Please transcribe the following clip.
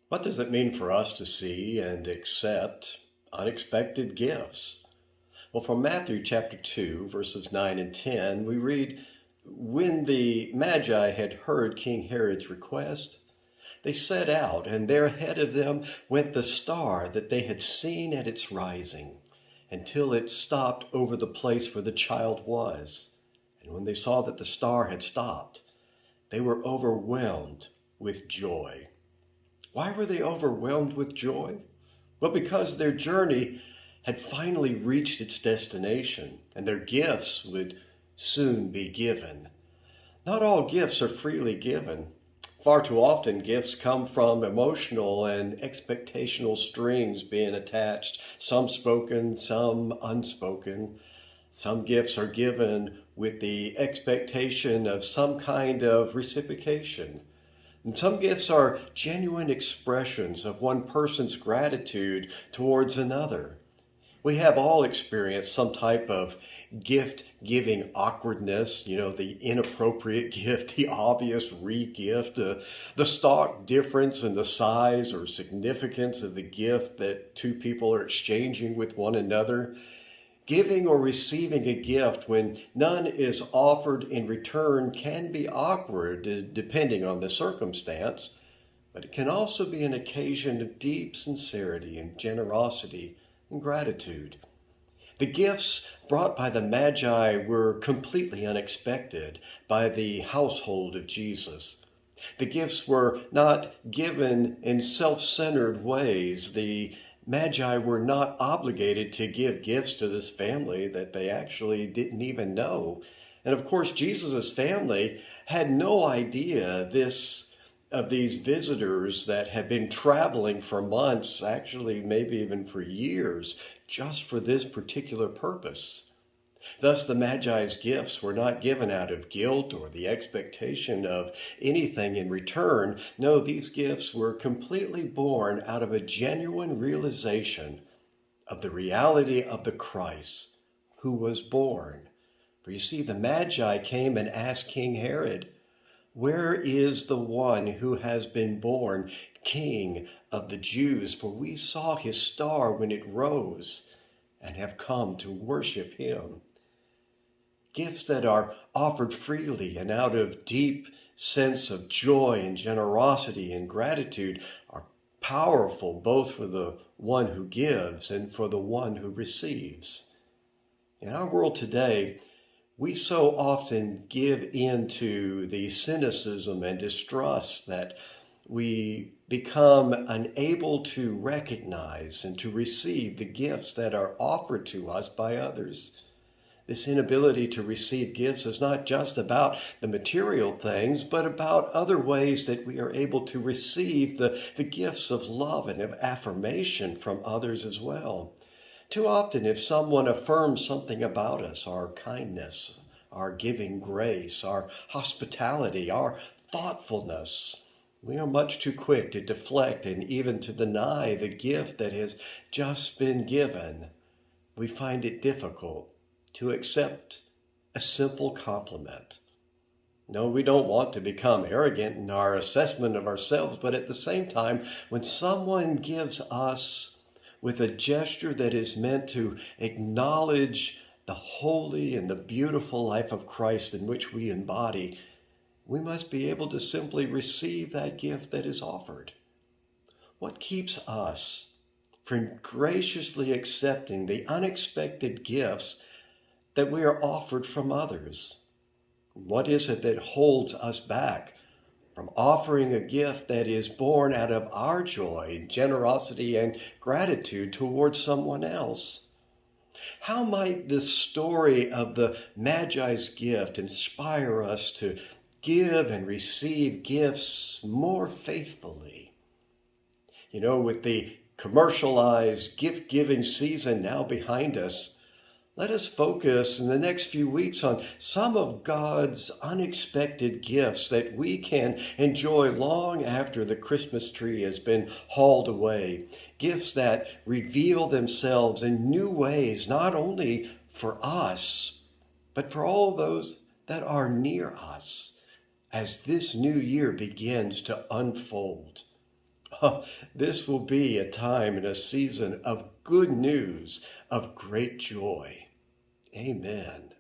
What does it mean for us to see and accept unexpected gifts? Well, from Matthew chapter 2, verses 9 and 10, we read, "When the Magi had heard King Herod's request, they set out, and there ahead of them went the star that they had seen at its rising, until it stopped over the place where the child was. And when they saw that the star had stopped, they were overwhelmed with joy." Why were they overwhelmed with joy? Well, because their journey had finally reached its destination, and their gifts would soon be given. Not all gifts are freely given. Far too often, gifts come from emotional and expectational strings being attached, some spoken, some unspoken. Some gifts are given with the expectation of some kind of reciprocation. And some gifts are genuine expressions of one person's gratitude towards another. We have all experienced some type of gift-giving awkwardness, the inappropriate gift, the obvious re-gift, the stark difference in the size or significance of the gift that two people are exchanging with one another. Giving or receiving a gift when none is offered in return can be awkward depending on the circumstance, but it can also be an occasion of deep sincerity and generosity and gratitude. The gifts brought by the Magi were completely unexpected by the household of Jesus. The gifts were not given in self-centered ways. The Magi were not obligated to give gifts to this family that they actually didn't even know. And of course, Jesus' family had no idea of these visitors that had been traveling for months, actually maybe even for years, just for this particular purpose. Thus, the Magi's gifts were not given out of guilt or the expectation of anything in return. No, these gifts were completely born out of a genuine realization of the reality of the Christ who was born. For you see, the Magi came and asked King Herod, "Where is the one who has been born King of the Jews? For we saw his star when it rose and have come to worship him." Gifts that are offered freely and out of deep sense of joy and generosity and gratitude are powerful both for the one who gives and for the one who receives. In our world today, we so often give in to the cynicism and distrust that we become unable to recognize and to receive the gifts that are offered to us by others. This inability to receive gifts is not just about the material things, but about other ways that we are able to receive the gifts of love and of affirmation from others as well. Too often, if someone affirms something about us, our kindness, our giving grace, our hospitality, our thoughtfulness, we are much too quick to deflect and even to deny the gift that has just been given. We find it difficult to accept a simple compliment. No, we don't want to become arrogant in our assessment of ourselves, but at the same time, when someone gives us with a gesture that is meant to acknowledge the holy and the beautiful life of Christ in which we embody, we must be able to simply receive that gift that is offered. What keeps us from graciously accepting the unexpected gifts that we are offered from others? What is it that holds us back from offering a gift that is born out of our joy, generosity, and gratitude towards someone else? How might this story of the Magi's gift inspire us to give and receive gifts more faithfully? With the commercialized gift-giving season now behind us, let us focus in the next few weeks on some of God's unexpected gifts that we can enjoy long after the Christmas tree has been hauled away. Gifts that reveal themselves in new ways, not only for us, but for all those that are near us as this new year begins to unfold. This will be a time and a season of good news, of great joy. Amen.